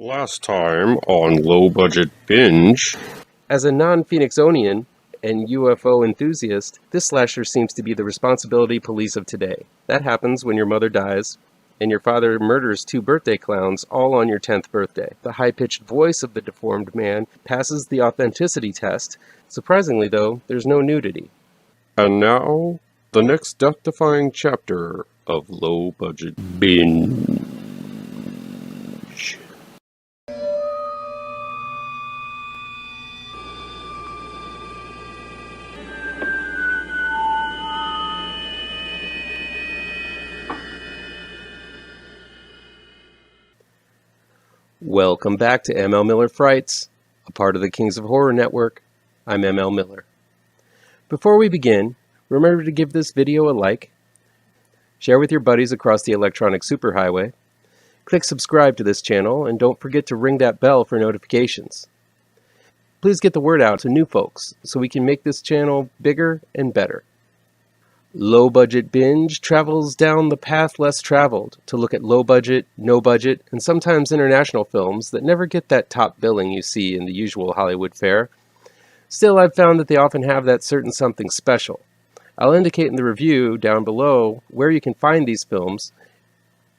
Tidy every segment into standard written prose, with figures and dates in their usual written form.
Last time on Low Budget Binge. As a non-Phoenixonian and UFO enthusiast, this slasher seems to be the responsibility police of today. That happens when your mother dies and your father murders two birthday clowns all on your 10th birthday. The high-pitched voice of the deformed man passes the authenticity test. Surprisingly, though, there's no nudity. And now, the next death-defying chapter of Low Budget Binge. Welcome back to ML Miller Frights, a part of the Kings of Horror Network. I'm ML Miller. Before we begin, remember to give this video a like, share with your buddies across the electronic superhighway, click subscribe to this channel, and don't forget to ring that bell for notifications. Please get the word out to new folks so we can make this channel bigger and better. Low Budget Binge travels down the path less traveled to look at low budget, no budget, and sometimes international films that never get that top billing you see in the usual Hollywood fare. Still, I've found that they often have that certain something special. I'll indicate in the review down below where you can find these films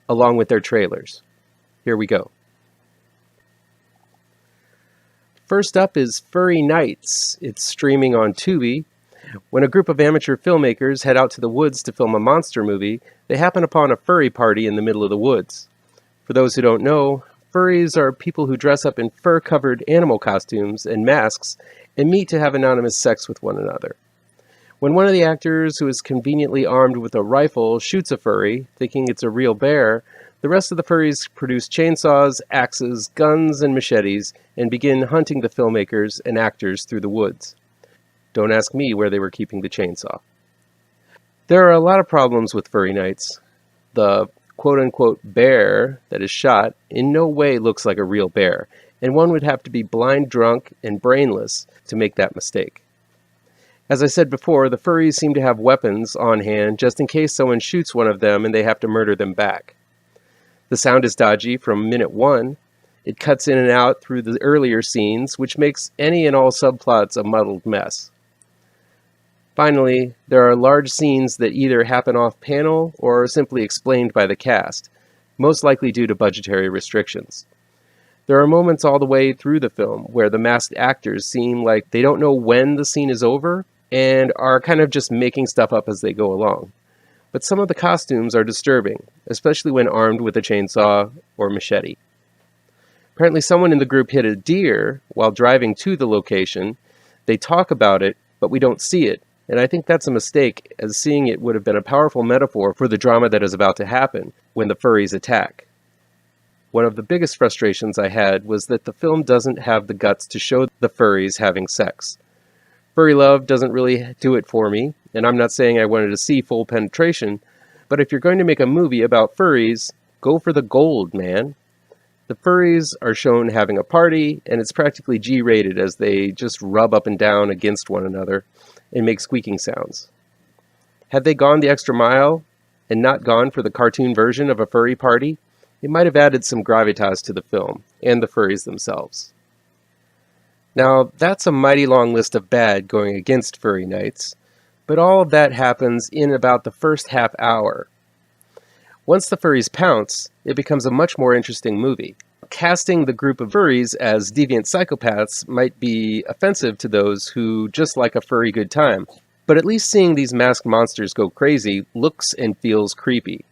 along with their trailers. Here we go. First up is Furry Nights. It's streaming on Tubi. When a group of amateur filmmakers head out to the woods to film a monster movie, they happen upon a furry party in the middle of the woods. For those who don't know, furries are people who dress up in fur-covered animal costumes and masks and meet to have anonymous sex with one another. When one of the actors, who is conveniently armed with a rifle, shoots a furry, thinking it's a real bear, the rest of the furries produce chainsaws, axes, guns, and machetes and begin hunting the filmmakers and actors through the woods. Don't ask me where they were keeping the chainsaw. There are a lot of problems with Furry Nights. The quote-unquote bear that is shot in no way looks like a real bear, and one would have to be blind drunk and brainless to make that mistake. As I said before, the furries seem to have weapons on hand just in case someone shoots one of them and they have to murder them back. The sound is dodgy from minute one. It cuts in and out through the earlier scenes, which makes any and all subplots a muddled mess. Finally, there are large scenes that either happen off-panel or are simply explained by the cast, most likely due to budgetary restrictions. There are moments all the way through the film where the masked actors seem like they don't know when the scene is over and are kind of just making stuff up as they go along. But some of the costumes are disturbing, especially when armed with a chainsaw or machete. Apparently someone in the group hit a deer while driving to the location. They talk about it, but we don't see it. And I think that's a mistake, as seeing it would have been a powerful metaphor for the drama that is about to happen when the furries attack. One of the biggest frustrations I had was that the film doesn't have the guts to show the furries having sex. Furry love doesn't really do it for me, and I'm not saying I wanted to see full penetration, but if you're going to make a movie about furries, go for the gold, man. The furries are shown having a party, and it's practically G-rated as they just rub up and down against one another and make squeaking sounds. Had they gone the extra mile and not gone for the cartoon version of a furry party, it might have added some gravitas to the film and the furries themselves. Now, that's a mighty long list of bad going against Furry Nights, but all of that happens in about the first half hour. Once the furries pounce, it becomes a much more interesting movie. Casting the group of furries as deviant psychopaths might be offensive to those who just like a furry good time, but at least seeing these masked monsters go crazy looks and feels creepy.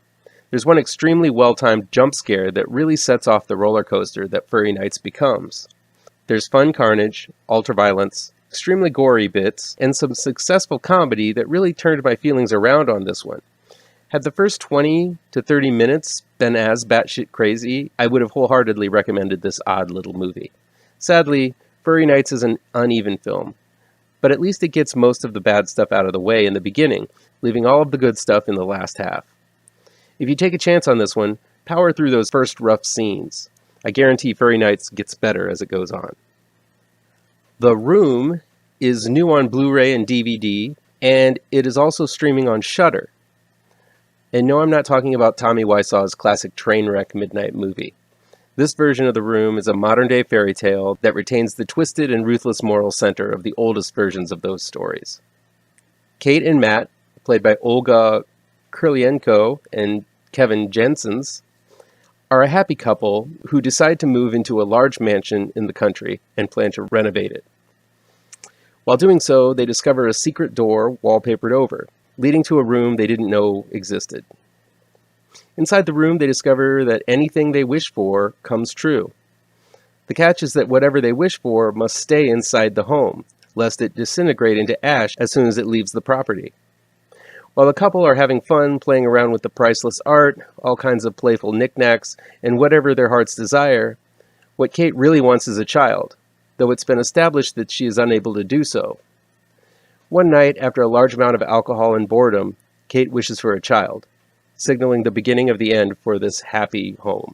There's one extremely well-timed jump scare that really sets off the roller coaster that Furry Nights becomes. There's fun carnage, ultraviolence, extremely gory bits, and some successful comedy that really turned my feelings around on this one. Had the first 20 to 30 minutes been as batshit crazy, I would have wholeheartedly recommended this odd little movie. Sadly, Furry Nights is an uneven film, but at least it gets most of the bad stuff out of the way in the beginning, leaving all of the good stuff in the last half. If you take a chance on this one, power through those first rough scenes. I guarantee Furry Nights gets better as it goes on. The Room is new on Blu-ray and DVD, and it is also streaming on Shudder. And no, I'm not talking about Tommy Wiseau's classic Trainwreck midnight movie. This version of The Room is a modern-day fairy tale that retains the twisted and ruthless moral center of the oldest versions of those stories. Kate and Matt, played by Olga Kurylenko and Kevin Jensens, are a happy couple who decide to move into a large mansion in the country and plan to renovate it. While doing so, they discover a secret door wallpapered over, leading to a room they didn't know existed. Inside the room, they discover that anything they wish for comes true. The catch is that whatever they wish for must stay inside the home, lest it disintegrate into ash as soon as it leaves the property. While the couple are having fun playing around with the priceless art, all kinds of playful knickknacks, and whatever their hearts desire, what Kate really wants is a child, though it's been established that she is unable to do so. One night, after a large amount of alcohol and boredom, Kate wishes for a child, signaling the beginning of the end for this happy home.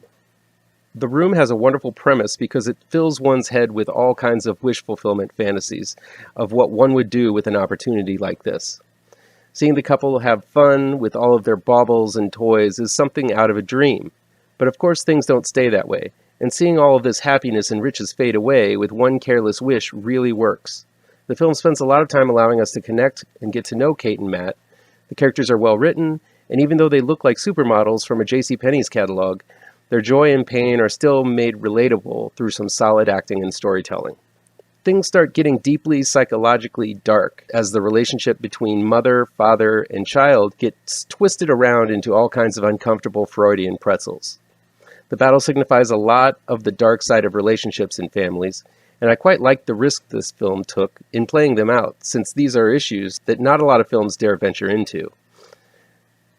The Room has a wonderful premise because it fills one's head with all kinds of wish fulfillment fantasies of what one would do with an opportunity like this. Seeing the couple have fun with all of their baubles and toys is something out of a dream. But of course things don't stay that way, and seeing all of this happiness and riches fade away with one careless wish really works. The film spends a lot of time allowing us to connect and get to know Kate and Matt. The characters are well written, and even though they look like supermodels from a JCPenney's catalog, their joy and pain are still made relatable through some solid acting and storytelling. Things start getting deeply psychologically dark as the relationship between mother, father, and child gets twisted around into all kinds of uncomfortable Freudian pretzels. The battle signifies a lot of the dark side of relationships in families, and I quite like the risk this film took in playing them out, since these are issues that not a lot of films dare venture into.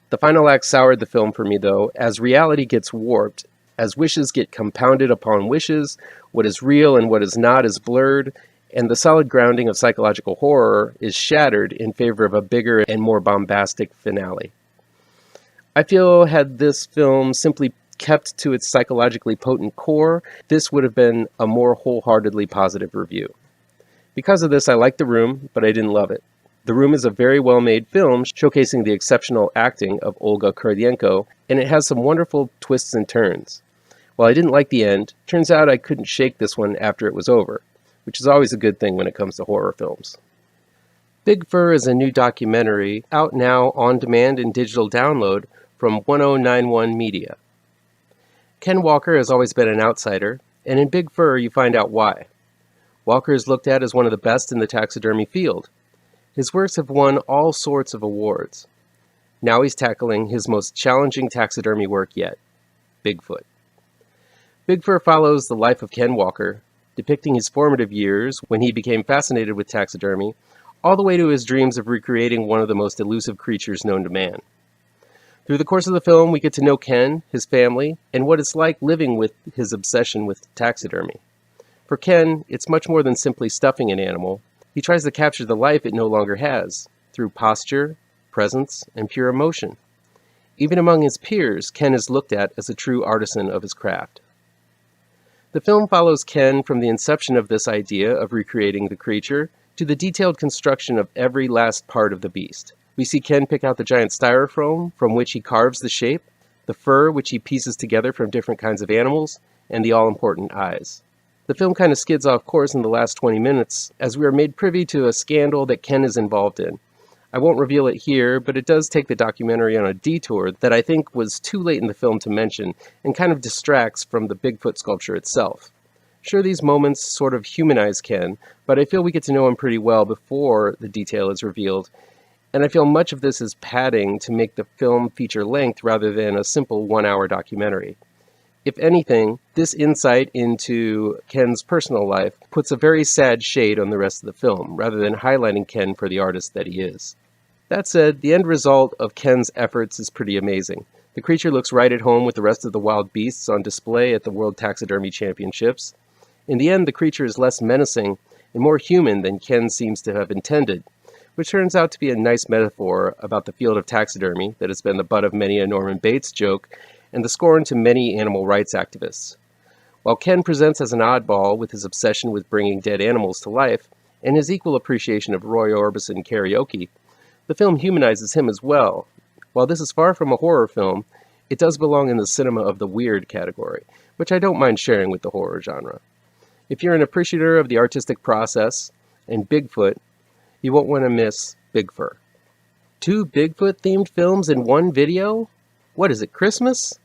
The final act soured the film for me, though, as reality gets warped, as wishes get compounded upon wishes, what is real and what is not is blurred, and the solid grounding of psychological horror is shattered in favor of a bigger and more bombastic finale. I feel had this film simply kept to its psychologically potent core, this would have been a more wholeheartedly positive review. Because of this, I like The Room, but I didn't love it. The Room is a very well-made film showcasing the exceptional acting of Olga Kurylenko, and it has some wonderful twists and turns. While I didn't like the end, turns out I couldn't shake this one after it was over, which is always a good thing when it comes to horror films. Big Fur is a new documentary out now on demand and digital download from 1091 Media. Ken Walker has always been an outsider, and in Big Fur you find out why. Walker is looked at as one of the best in the taxidermy field. His works have won all sorts of awards. Now he's tackling his most challenging taxidermy work yet, Bigfoot. Big Fur follows the life of Ken Walker, depicting his formative years when he became fascinated with taxidermy, all the way to his dreams of recreating one of the most elusive creatures known to man. Through the course of the film, we get to know Ken, his family, and what it's like living with his obsession with taxidermy. For Ken, it's much more than simply stuffing an animal. He tries to capture the life it no longer has, through posture, presence, and pure emotion. Even among his peers, Ken is looked at as a true artisan of his craft. The film follows Ken from the inception of this idea of recreating the creature to the detailed construction of every last part of the beast. We see Ken pick out the giant styrofoam from which he carves the shape, the fur which he pieces together from different kinds of animals, and the all-important eyes. The film kind of skids off course in the last 20 minutes as we are made privy to a scandal that Ken is involved in. I won't reveal it here, but it does take the documentary on a detour that I think was too late in the film to mention and kind of distracts from the Bigfoot sculpture itself. Sure, these moments sort of humanize Ken, but I feel we get to know him pretty well before the detail is revealed, and I feel much of this is padding to make the film feature length rather than a simple 1-hour documentary. If anything, this insight into Ken's personal life puts a very sad shade on the rest of the film, rather than highlighting Ken for the artist that he is. That said, the end result of Ken's efforts is pretty amazing. The creature looks right at home with the rest of the wild beasts on display at the World Taxidermy Championships. In the end, the creature is less menacing and more human than Ken seems to have intended, which turns out to be a nice metaphor about the field of taxidermy that has been the butt of many a Norman Bates joke and the scorn to many animal rights activists. While Ken presents as an oddball with his obsession with bringing dead animals to life, and his equal appreciation of Roy Orbison karaoke, the film humanizes him as well. While this is far from a horror film, it does belong in the cinema of the weird category, which I don't mind sharing with the horror genre. If you're an appreciator of the artistic process and Bigfoot, you won't want to miss Big Fur. 2 Bigfoot-themed films in one video? What is it, Christmas?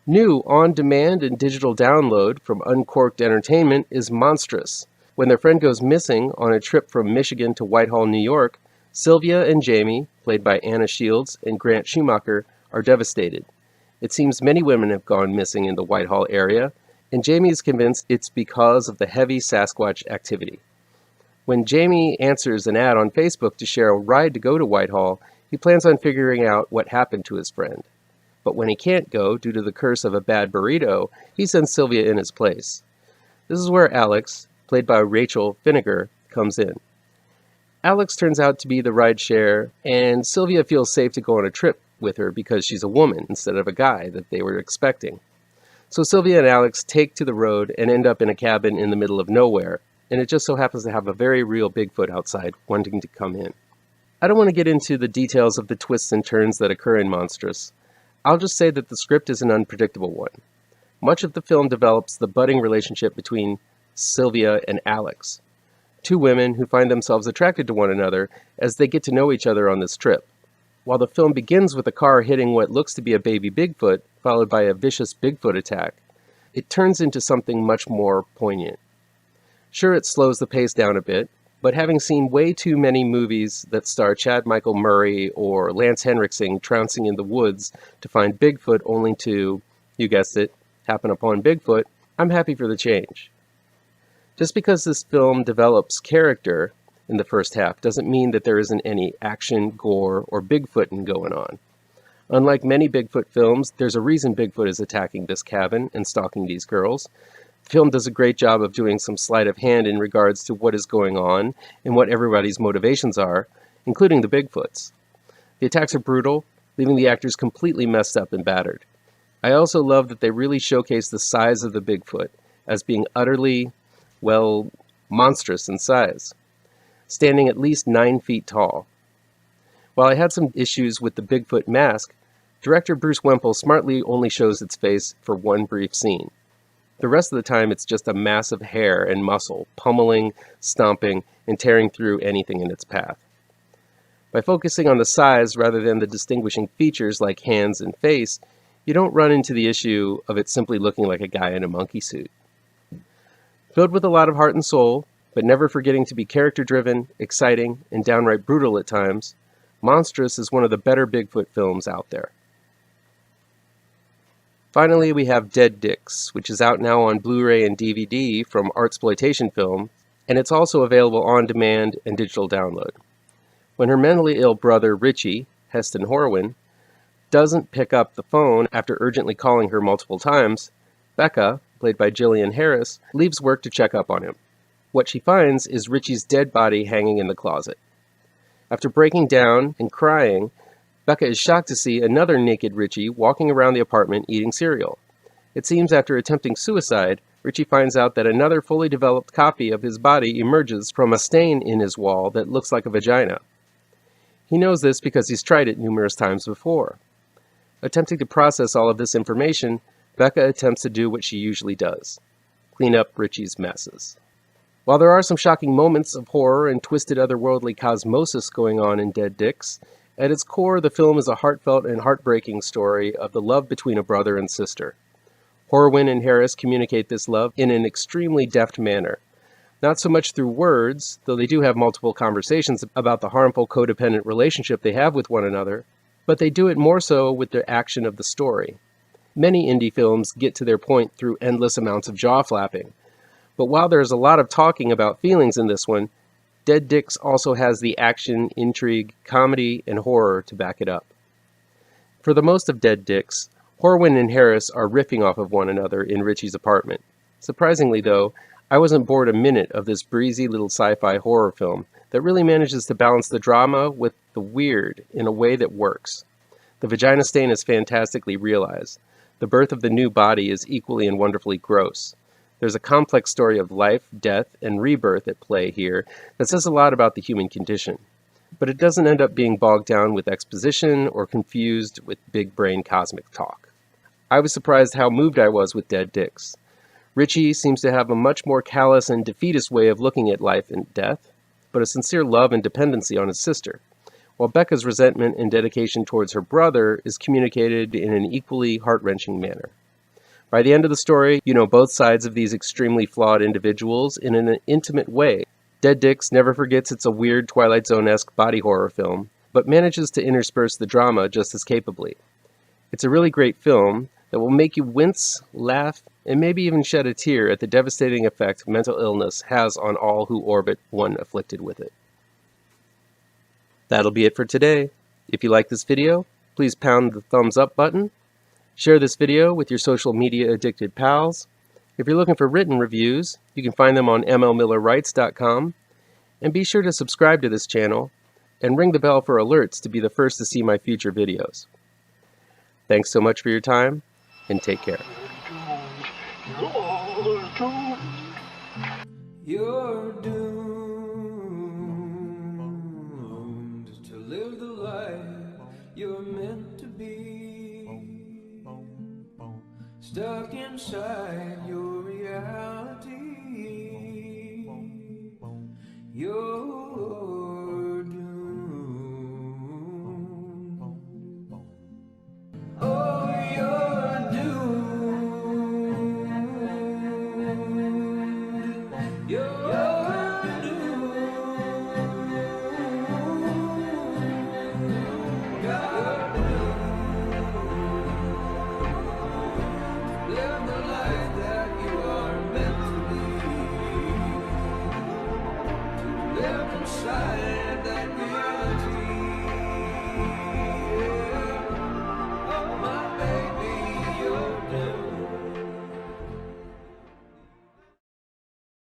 New on-demand and digital download from Uncorked Entertainment is Monstrous. When their friend goes missing on a trip from Michigan to Whitehall, New York, Sylvia and Jamie, played by Anna Shields and Grant Schumacher, are devastated. It seems many women have gone missing in the Whitehall area, and Jamie is convinced it's because of the heavy Sasquatch activity. When Jamie answers an ad on Facebook to share a ride to go to Whitehall, he plans on figuring out what happened to his friend. But when he can't go due to the curse of a bad burrito, he sends Sylvia in his place. This is where Alex, played by Rachel Finnegar, comes in. Alex turns out to be the rideshare, and Sylvia feels safe to go on a trip with her because she's a woman instead of a guy that they were expecting. So Sylvia and Alex take to the road and end up in a cabin in the middle of nowhere, and it just so happens to have a very real Bigfoot outside wanting to come in. I don't want to get into the details of the twists and turns that occur in Monstrous. I'll just say that the script is an unpredictable one. Much of the film develops the budding relationship between Sylvia and Alex, 2 women who find themselves attracted to one another as they get to know each other on this trip. While the film begins with a car hitting what looks to be a baby Bigfoot, followed by a vicious Bigfoot attack, it turns into something much more poignant. Sure, it slows the pace down a bit, but having seen way too many movies that star Chad Michael Murray or Lance Henriksen trouncing in the woods to find Bigfoot only to, you guessed it, happen upon Bigfoot, I'm happy for the change. Just because this film develops character in the first half doesn't mean that there isn't any action, gore, or Bigfooting going on. Unlike many Bigfoot films, there's a reason Bigfoot is attacking this cabin and stalking these girls. The film does a great job of doing some sleight of hand in regards to what is going on and what everybody's motivations are, including the Bigfoots. The attacks are brutal, leaving the actors completely messed up and battered. I also love that they really showcase the size of the Bigfoot as being utterly, well, monstrous in size, standing at least 9 feet tall. While I had some issues with the Bigfoot mask, director Bruce Wemple smartly only shows its face for one brief scene. The rest of the time, it's just a mass of hair and muscle, pummeling, stomping, and tearing through anything in its path. By focusing on the size rather than the distinguishing features like hands and face, you don't run into the issue of it simply looking like a guy in a monkey suit. Filled with a lot of heart and soul, but never forgetting to be character-driven, exciting, and downright brutal at times, Monstrous is one of the better Bigfoot films out there. Finally, we have Dead Dicks, which is out now on Blu-ray and DVD from Artsploitation Film, and it's also available on demand and digital download. When her mentally ill brother, Richie, Heston Horwin, doesn't pick up the phone after urgently calling her multiple times, Becca, played by Jillian Harris, leaves work to check up on him. What she finds is Richie's dead body hanging in the closet. After breaking down and crying, Becca is shocked to see another naked Richie walking around the apartment eating cereal. It seems after attempting suicide, Richie finds out that another fully developed copy of his body emerges from a stain in his wall that looks like a vagina. He knows this because he's tried it numerous times before. Attempting to process all of this information, Becca attempts to do what she usually does: clean up Richie's messes. While there are some shocking moments of horror and twisted otherworldly cosmosis going on in Dead Dicks, at its core, the film is a heartfelt and heartbreaking story of the love between a brother and sister. Horwin and Harris communicate this love in an extremely deft manner. Not so much through words, though they do have multiple conversations about the harmful codependent relationship they have with one another, but they do it more so with the action of the story. Many indie films get to their point through endless amounts of jaw flapping, but while there's a lot of talking about feelings in this one, Dead Dicks also has the action, intrigue, comedy, and horror to back it up. For the most of Dead Dicks, Horwin and Harris are riffing off of one another in Richie's apartment. Surprisingly, though, I wasn't bored a minute of this breezy little sci-fi horror film that really manages to balance the drama with the weird in a way that works. The vagina stain is fantastically realized. The birth of the new body is equally and wonderfully gross. There's a complex story of life, death, and rebirth at play here that says a lot about the human condition. But it doesn't end up being bogged down with exposition or confused with big brain cosmic talk. I was surprised how moved I was with Dead Dicks. Richie seems to have a much more callous and defeatist way of looking at life and death, but a sincere love and dependency on his sister, while Becca's resentment and dedication towards her brother is communicated in an equally heart-wrenching manner. By the end of the story, you know both sides of these extremely flawed individuals in an intimate way. Dead Dicks never forgets it's a weird Twilight Zone-esque body horror film, but manages to intersperse the drama just as capably. It's a really great film that will make you wince, laugh, and maybe even shed a tear at the devastating effect mental illness has on all who orbit one afflicted with it. That'll be it for today. If you like this video, please pound the thumbs up button. Share this video with your social media addicted pals. If you're looking for written reviews, you can find them on mlmillerwrites.com. And be sure to subscribe to this channel and ring the bell for alerts to be the first to see my future videos. Thanks so much for your time, and take care. You're doomed to live the life you're meant to be, stuck inside your